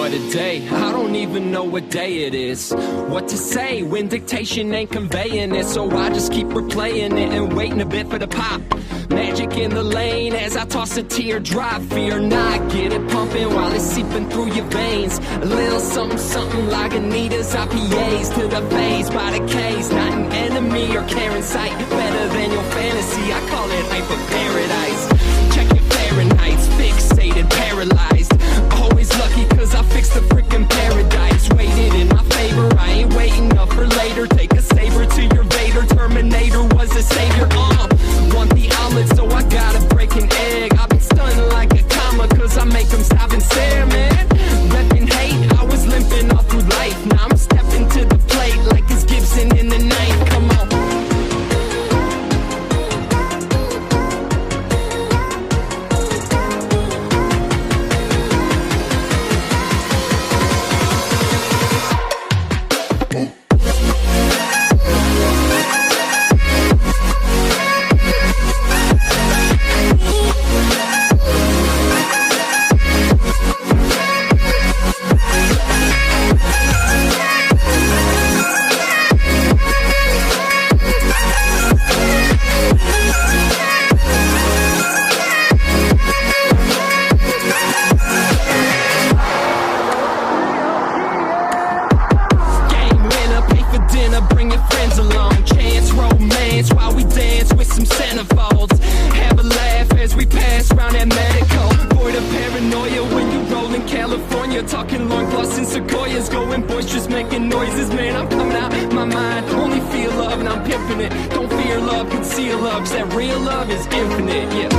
what a day, I don't even know what day it is. What to say when dictation ain't conveying it, so I just keep replaying it and waiting a bit for the pop. Magic in the lane as I toss a teardrop. Fear not, get it pumping while it's seeping through your veins. A little something, something like Anita's IPAs to the face by the case. Not an enemy or care in sight, better than your fantasy. I call it hyper paradise. Check your Fahrenheit's fixated, paralyzed. Always lucky cause I fixed the freaking paradise. Waited in my favor, I ain't waiting up for later. Take a saber to your Vader, Terminator was a savior. Want the omelet, so I gotta break an egg. I've been stunned like a comma, cause I make them stop and stare, man. Reppin' hate, I was limping all through life. Now I'm stepping to the plate like it's Gibson in the ninth. Come on. Talking long gloss and sequoias, going boisterous, making noises. Man, I'm coming out my mind. Only feel love and I'm pimping it. Don't fear love, conceal love, cause that real love is infinite. Yeah.